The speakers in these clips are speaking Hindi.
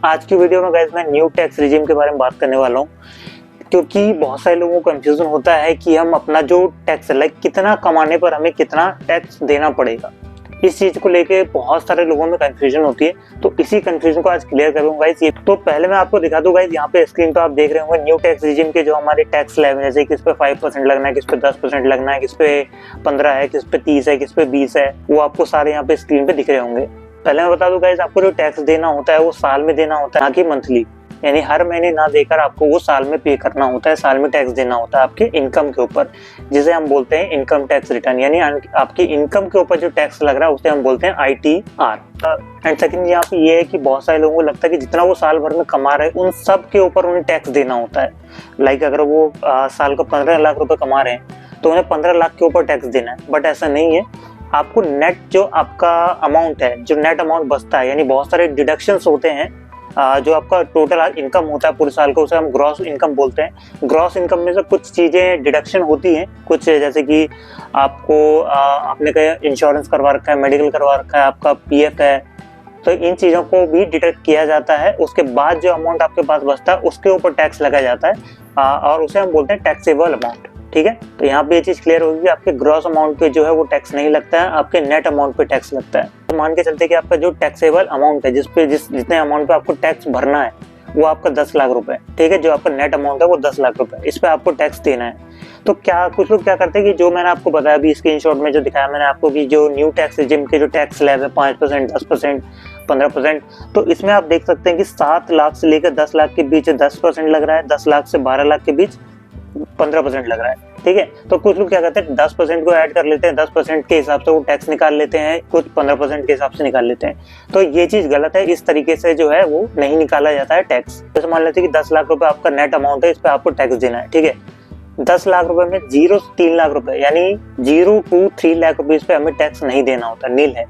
आज की वीडियो में गाइस मैं न्यू टैक्स रिजीम के बारे में बात करने वाला हूँ, क्योंकि बहुत सारे लोगों को कंफ्यूजन होता है कि हम अपना जो टैक्स है कितना कमाने पर हमें कितना टैक्स देना पड़ेगा। इस चीज को लेके बहुत सारे लोगों में कंफ्यूजन होती है, तो इसी कंफ्यूजन को आज क्लियर करूंगा गाइस। ये तो पहले मैं आपको दिखा दूं गाइस, यहाँ पे स्क्रीन पे आप देख रहे होंगे न्यू टैक्स रिजीम के जो हमारे टैक्स स्लैब है, जैसे किस पे 5% लगना है, किस पे 10% लगना है, किस पे 15 है, किस पे 30 है, किस पे 20 है, वो आपको सारे यहाँ पे स्क्रीन पे दिख रहे होंगे। पहले मैं बता दूं गाइस, आपको जो टैक्स देना होता है वो साल में देना होता है, ना कि मंथली। यानी हर महीने ना देकर आपको वो साल में पे करना होता है, साल में टैक्स देना होता है आपके इनकम के ऊपर, जिसे हम बोलते हैं इनकम टैक्स रिटर्न। यानी आपकी इनकम के ऊपर जो टैक्स लग रहा है उसे हम बोलते हैं ITR। एंड सेकंड यहाँ पे ये है कि बहुत सारे लोगों को लगता है कि जितना वो साल भर में कमा रहे हैं उन सब के ऊपर उन्हें टैक्स देना होता है। लाइक अगर वो साल का 15 लाख रुपए कमा रहे हैं तो उन्हें 15 लाख के ऊपर टैक्स देना है, बट ऐसा नहीं है। आपको नेट जो आपका अमाउंट है, जो नेट अमाउंट बचता है, यानी बहुत सारे डिडक्शंस होते हैं, जो आपका टोटल इनकम होता है पूरे साल का, उसे हम ग्रॉस इनकम बोलते हैं। ग्रॉस इनकम में से कुछ चीजें डिडक्शन होती हैं, कुछ जैसे कि आपको आपने कहीं इंश्योरेंस करवा रखा है, मेडिकल करवा रखा है, आपका PF है, तो इन चीजों को भी डिडक्ट किया जाता है। उसके बाद जो अमाउंट आपके पास बचता है उसके ऊपर टैक्स लगाया जाता है, और उसे हम बोलते हैं टैक्सेबल अमाउंट। ठीक है, तो यहाँ पे ये चीज क्लियर होगी, आपके ग्रॉस अमाउंट पे जो है वो टैक्स नहीं लगता है, आपके नेट अमाउंट पे टैक्स लगता है। तो मान के चलते कि आपका जो टैक्सेबल अमाउंट है, जितने अमाउंट पे आपको टैक्स भरना है वो आपका 10 लाख रुपए, ठीक है, जो आपका नेट अमाउंट है वो 10 लाख रुपए, इस पे आपको टैक्स देना है। तो क्या कुछ लोग क्या करते हैं कि जो मैंने आपको बताया अभी स्क्रीनशॉट में जो दिखाया मैंने आपको कि जो न्यू टैक्स रिजीम के जो टैक्स स्लैब है 5%, 10%, 15%, तो इसमें आप देख सकते हैं कि 7 लाख से लेकर 10 लाख के बीच 10% लग रहा है, 10 लाख से 12 लाख के बीच 15% लग रहा है। ठीक है, तो कुछ लोग क्या करते हैं 10% को ऐड कर लेते हैं, 10% के हिसाब से वो टैक्स निकाल लेते हैं, कुछ 15% के हिसाब से निकाल लेते हैं। तो ये चीज गलत है, इस तरीके से जो है वो नहीं निकाला जाता है टैक्स। जैसे मान लेते हैं कि 10 लाख रुपए आपका नेट अमाउंट है, इस पे आपको टैक्स देना है। ठीक है, 10 लाख रुपए में 0 से 3 लाख रुपए, यानी 0 to 3 लाख रुपए, इस पे हमें टैक्स नहीं देना होता, नील है,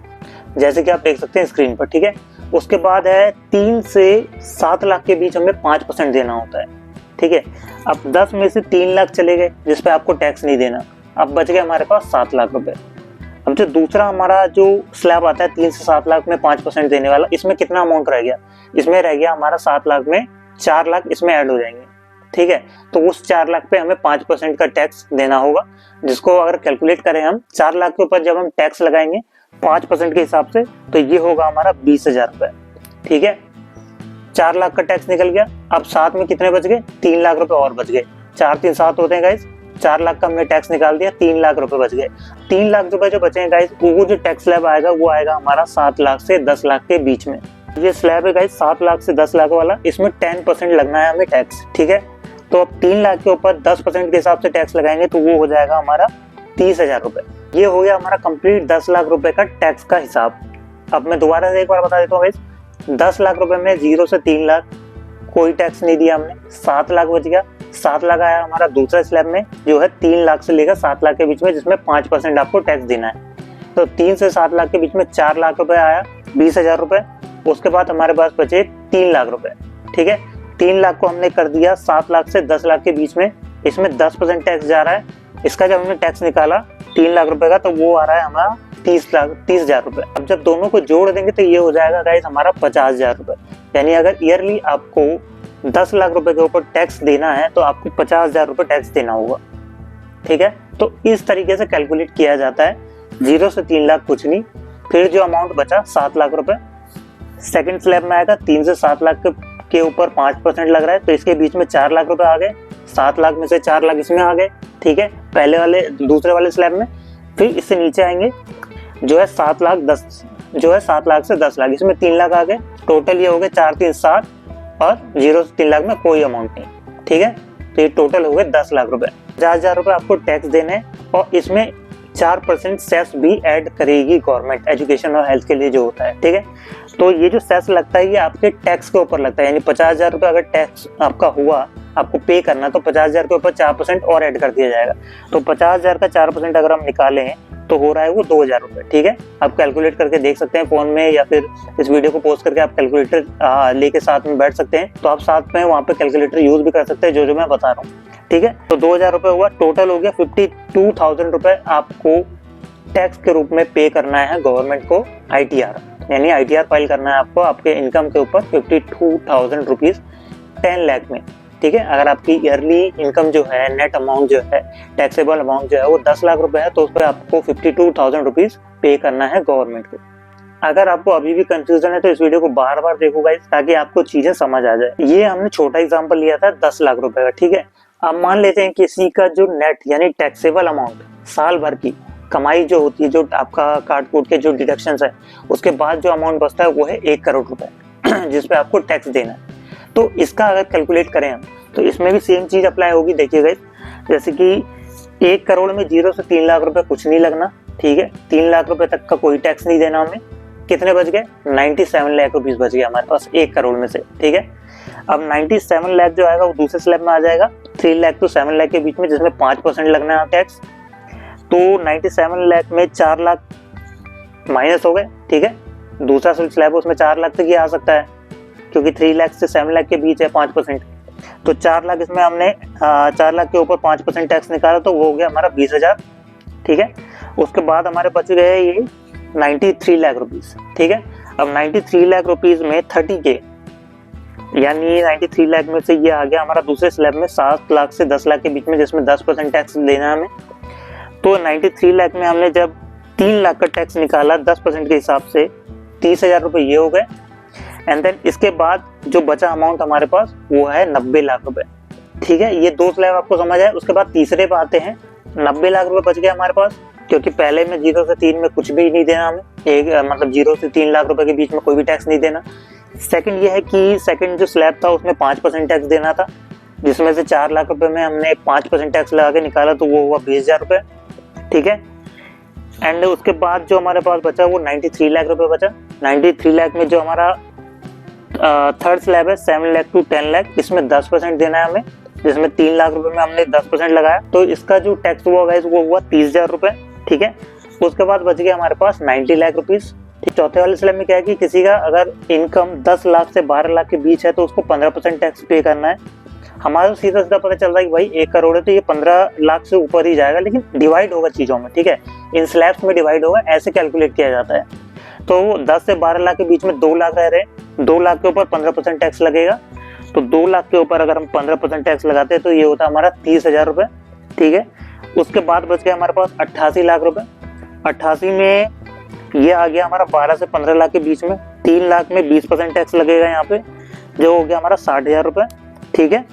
जैसे कि आप देख सकते हैं स्क्रीन पर। ठीक है, उसके बाद है 3 से 7 लाख के बीच हमें 5% देना होता है। ठीक है, अब 10 में से 3 लाख चले गए जिसपे आपको टैक्स नहीं देना, अब बच गए हमारे पास 7 लाख रुपए। अब जो दूसरा हमारा जो स्लैब आता है 3 से 7 लाख में 5% देने वाला, इसमें कितना अमाउंट रह गया? इसमें रह गया हमारा 7 लाख में 4 लाख इसमें ऐड हो जाएंगे। ठीक है, तो उस 4 लाख पे हमें 5% का टैक्स देना होगा, जिसको अगर कैलकुलेट करें हम 4 लाख के ऊपर जब हम टैक्स लगाएंगे 5% के हिसाब से, तो ये होगा हमारा 20,000 रुपए। ठीक है, 4 लाख का टैक्स निकल गया, अब साथ में कितने बच गए? 3 लाख रुपए और बच गए। 4 3 7 होते हैं गाइस, 4 लाख का हमने टैक्स निकाल दिया, 3 लाख रुपए बच गए। 3 लाख रुपए जो बचे हैं गाइस, वो जो टैक्स स्लैब आएगा वो आएगा हमारा 7 लाख से 10 लाख के बीच में। ये स्लैब है गाइस 7 लाख से 10 लाख वाला, इसमें 10% लगना है हमें टैक्स। ठीक है, तो अब 3 लाख के ऊपर 10% के हिसाब से टैक्स लगाएंगे तो वो हो जाएगा हमारा 30,000 रुपए। ये हो गया हमारा कंप्लीट 10 लाख रुपए का टैक्स का हिसाब। अब मैं दोबारा से एक बार बता देता हूँ गाइस, 10 लाख रुपए में 0 से 3 लाख कोई टैक्स नहीं दिया हमने, 7 लाख बच गया। 7 लाख आया हमारा दूसरे स्लैब में जो है 3 लाख से लेकर 7 लाख के बीच में, जिसमें 5% आपको टैक्स देना है। तो 3 से 7 लाख के बीच में 4 लाख रुपए आया, 20,000 रुपए। उसके बाद हमारे पास बचे 3 लाख रुपए। ठीक है, 3 लाख को हमने कर दिया 7 लाख से 10 लाख के बीच में, इसमें 10% टैक्स जा रहा है। इसका जब हमने टैक्स निकाला 3 लाख रुपए का, तो वो आ रहा है हमारा 30,000 रुपए। अब जब दोनों को जोड़ देंगे तो ये हो जाएगा गाइस हमारा 50,000 रुपए। यानी अगर ईयरली आपको 10 लाख रुपए के ऊपर टैक्स देना है तो आपको 50,000 रुपए टैक्स देना होगा। ठीक है, तो इस तरीके से कैलकुलेट किया जाता है, 0 से 3 लाख कुछ नहीं, फिर जो अमाउंट बचा 7 लाख रुपए। सेकंड स्लैब में आएगा 3 से 7 लाख के ऊपर 5% लग रहा है, तो इसके बीच में 4 लाख रुपए आ गए, 7 लाख में से 4 लाख इसमें आ गए। ठीक है, दूसरे वाले स्लैब में। फिर इससे नीचे आएंगे जो है 7 लाख 10, जो है 7 लाख से 10 लाख, इसमें 3 लाख आ गए। टोटल ये हो गए 4 3 7, और 0 से 3 लाख में कोई अमाउंट नहीं। ठीक है, तो ये टोटल हो गए 10 लाख रुपए। 50,000 रुपए आपको टैक्स देने, और इसमें 4% सेस भी ऐड करेगी गवर्नमेंट, एजुकेशन और हेल्थ के लिए जो होता है। ठीक है, तो ये जो सेस लगता है ये आपके टैक्स के ऊपर लगता है, यानी 50,000 रुपए अगर टैक्स आपका हुआ, आपको पे करना, तो 50,000 के ऊपर 4% और ऐड कर दिया जाएगा। तो 50,000 का 4% अगर हम निकालें तो हो रहा है वो 2,000 रुपए। ठीक है, आप कैलकुलेट करके देख सकते हैं फोन में, या फिर इस वीडियो को पोस्ट करके आप कैलकुलेटर लेके साथ में बैठ सकते हैं, तो आप साथ में वहाँ पे कैलकुलेटर यूज भी कर सकते हैं जो मैं बता रहा हूँ। ठीक है, तो 2,000 रुपए हुआ, टोटल हो गया 52,000 रुपए आपको टैक्स के रूप में पे करना है गवर्नमेंट को ITR। यानी ITR फाइल करना है आपको आपके इनकम के ऊपर 52,000 रुपीज़ 10 लाख में, ठीक है। अगर आपकी ईयरली इनकम जो है, नेट अमाउंट जो है, टैक्सेबल अमाउंट जो है वो 10 लाख रुपए है, तो उस पर आपको 52,000 रुपीज़ पे करना है गवर्नमेंट को। अगर आपको अभी भी कंफ्यूजन है तो इस वीडियो को बार बार देखो गाइस, ताकि आपको चीजें समझ आ जाए। ये हमने छोटा एग्जांपल लिया था 10 लाख रुपए का, ठीक है। अब मान लेते हैं किसी का जो नेट यानी टैक्सेबल अमाउंट साल भर की कमाई जो होती है, जो आपका काट कूट के जो डिडक्शंस है, उसके बाद जो अमाउंट बचता है वो है 1 करोड़ रुपए जिसपे आपको टैक्स देना है। तो इसका अगर कैलकुलेट करें हम, तो इसमें भी सेम चीज अप्लाई होगी। देखिए गाइस, जैसे कि 1 करोड़ में 0 से 3 लाख रुपए कुछ नहीं लगना, ठीक है। 3 लाख रुपए तक का कोई टैक्स नहीं देना हमें। कितने बच गए? 97 लाख रुपीस बच गए हमारे पास 1 करोड़ में से, ठीक है। अब 97 लाख जो आएगा वो दूसरे स्लैब में आ जाएगा 3 लाख to 7 लाख के बीच में, जिसमें 5% लगना है टैक्स। तो 97 लाख में 4 लाख माइनस हो गए, ठीक है। दूसरा स्लैब उसमें 4 लाख तक ही आ सकता है, क्योंकि 3 लाख से 7 लाख के बीच है 5%। तो 4 लाख इसमें हमने 4 लाख के ऊपर 5% टैक्स निकाला, तो वो हो गया हमारा 20,000, ठीक है। उसके बाद हमारे बच गए ये 93 लाख रुपीज, ठीक है। अब 93 लाख रुपीज में 30K, यानी 93 लाख में से ये आ गया हमारा दूसरे स्लैब में 7 लाख से 10 लाख के बीच में, जिसमें 10% टैक्स देना है हमें। तो 93 लाख में हमने जब 3 लाख का टैक्स निकाला 10% के हिसाब से, 30,000 रुपये ये हो गए। एंड देन इसके बाद जो बचा अमाउंट हमारे पास वो है 90 लाख रुपए, ठीक है। ये 2 स्लैब आपको समझ आए। उसके बाद तीसरे पे आते हैं, 90 लाख रुपए बच गए हमारे पास, क्योंकि पहले में 0 से 3 में कुछ भी नहीं देना हमें, मतलब 0 से 3 लाख रुपए के बीच में कोई भी टैक्स नहीं देना। सेकंड ये है कि सेकंड जो स्लैब था उसमें 5% टैक्स देना था, जिसमें से 4 लाख रुपए में हमने 5% टैक्स लगा के निकाला, तो वो हुआ 20,000 रुपए, ठीक है। एंड उसके बाद जो हमारे पास बचा वो 93 लाख रुपए बचा। 93 लाख में जो हमारा थर्ड स्लैब है 7 लाख to 10 लाख, इसमें 10% देना है हमें, जिसमें 3 लाख रुपए में हमने 10% लगाया, तो इसका जो टैक्स हुआ गाइस वो हुआ 30,000 रुपए, ठीक है। उसके बाद बच गया हमारे पास 90 लाख रुपीज। चौथे वाले स्लैब में क्या है कि किसी का अगर इनकम 10 लाख से 12 लाख के बीच है तो उसको 15% टैक्स पे करना है। हमारा सीधा सीधा पता चल रहा है कि भाई 1 करोड़ है तो ये 15 लाख से ऊपर ही जाएगा, लेकिन डिवाइड होगा चीजों में, ठीक है। इन स्लैब्स में डिवाइड होगा, ऐसे कैलकुलेट किया जाता है। तो 10 से 12 लाख के बीच में 2 लाख रह रहे हैं, 2 लाख के ऊपर 15% टैक्स लगेगा। तो 2 लाख के ऊपर अगर हम 15% टैक्स लगाते हैं तो ये होता है हमारा 30,000 रुपए, ठीक है। उसके बाद बच गया हमारे पास 88 लाख रुपए। 88 में ये आ गया हमारा 12 से 15 लाख के बीच में, 3 लाख में 20% टैक्स लगेगा यहाँ पे, जो हो गया हमारा 60,000 रुपए, ठीक है।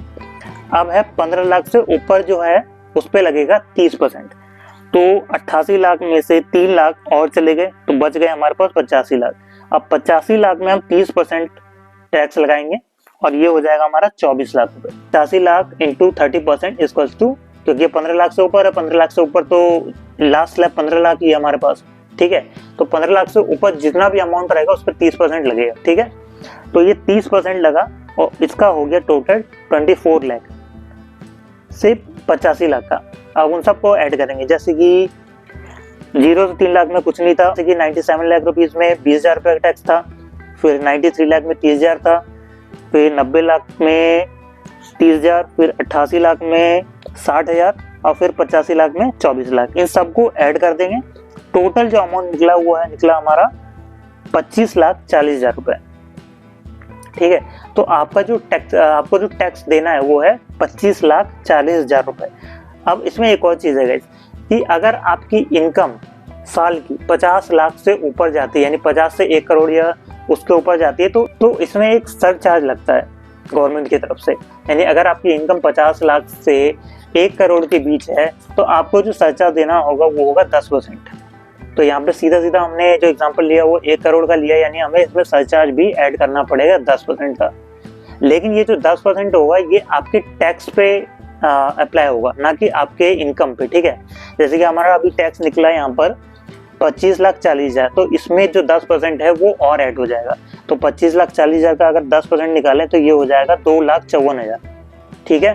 अब है 15 लाख से ऊपर जो है उस पर लगेगा 30%। तो 88 लाख में से 3 लाख और चले गए, तो बच गए हमारे पास 85 लाख। अब 85 लाख में हम 30% टैक्स लगाएंगे और ये हो जाएगा हमारा 24 लाख रुपए। 85 लाख इंटू 30% इक्वल्स टू, क्योंकि 15 लाख से ऊपर है, 15 लाख से ऊपर तो लास्ट स्लैब 15 लाख ही है हमारे पास, ठीक है। तो 15 लाख से ऊपर जितना भी अमाउंट रहेगा उस पर 30% लगेगा, ठीक है। तो ये 30% लगा और इसका हो गया टोटल 24 लाख से 85 लाख का। अब उन सबको ऐड करेंगे, जैसे कि 0 से 3 लाख में कुछ नहीं था, जैसे कि 97 लाख रुपीज में 20,000 रुपये का टैक्स था, फिर 93 लाख में 30,000 था, फिर 90 लाख में 30,000, फिर 88 लाख में 60,000 और फिर 85 लाख में 24 लाख। इन सबको ऐड कर देंगे, टोटल जो अमाउंट निकला हुआ है निकला हमारा 25,40,000 रुपए, ठीक है। तो आपका जो टैक्स आपको जो टैक्स देना है वो है 25,40,000 रुपए। अब इसमें एक और चीज है गाइस, कि अगर आपकी इनकम साल की 50 लाख से ऊपर जाती है, यानी 50 से 1 करोड़ या उसके ऊपर जाती है, तो इसमें एक सरचार्ज लगता है गवर्नमेंट की तरफ से। यानी अगर आपकी इनकम 50 लाख से 1 करोड़ के बीच है तो आपको जो सरचार्ज देना होगा वो होगा 10%। तो यहाँ पे सीधा सीधा हमने जो एग्जांपल लिया वो 1 करोड़ का लिया, यानी हमें इसमें सरचार्ज भी ऐड करना पड़ेगा 10% का। लेकिन ये जो 10% होगा ये आपके टैक्स पे अप्लाई होगा, ना कि आपके इनकम पे, ठीक है। जैसे कि हमारा अभी टैक्स निकला है यहाँ पर 25,40,000, तो इसमें जो 10% है वो और ऐड हो जाएगा। तो 25,40,000 का अगर 10% निकालें तो ये हो जाएगा 2,54,000, ठीक है।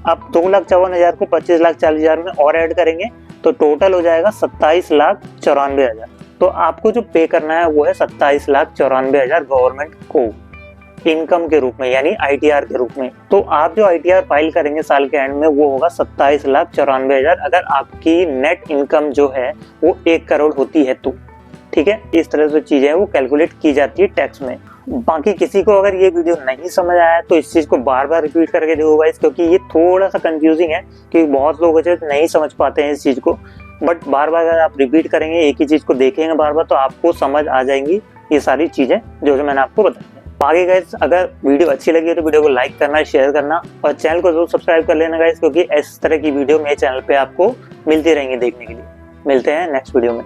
अब 2,54,000 को 25,40,000 में और ऐड करेंगे तो टोटल हो जाएगा 27,94,000। तो आपको जो पे करना है वो है 27,94,000 गवर्नमेंट को इनकम के रूप में, यानी ITR के रूप में। तो आप जो ITR फाइल करेंगे साल के एंड में वो होगा 27,94,000, अगर आपकी नेट इनकम जो है वो 1 करोड़ होती है तो, ठीक है, इस तरह से चीजें वो कैलकुलेट की जाती है टैक्स में। बाकी किसी को अगर ये वीडियो नहीं समझ आया तो इस चीज को बार बार रिपीट करके देखो गाइस, क्योंकि ये थोड़ा सा कंफ्यूजिंग है, क्योंकि बहुत लोग नहीं समझ पाते हैं इस चीज को। बट बार बार अगर आप रिपीट करेंगे, एक ही चीज को देखेंगे बार बार, तो आपको समझ आ जाएंगी ये सारी चीजें जो मैंने आपको बताई। आगे गाइस अगर वीडियो अच्छी लगी है तो वीडियो को लाइक करना, शेयर करना और चैनल को जरूर सब्सक्राइब कर लेना गाइस, क्योंकि इस तरह की वीडियो मेरे चैनल पे आपको मिलती रहेंगी देखने के लिए। मिलते हैं नेक्स्ट वीडियो में।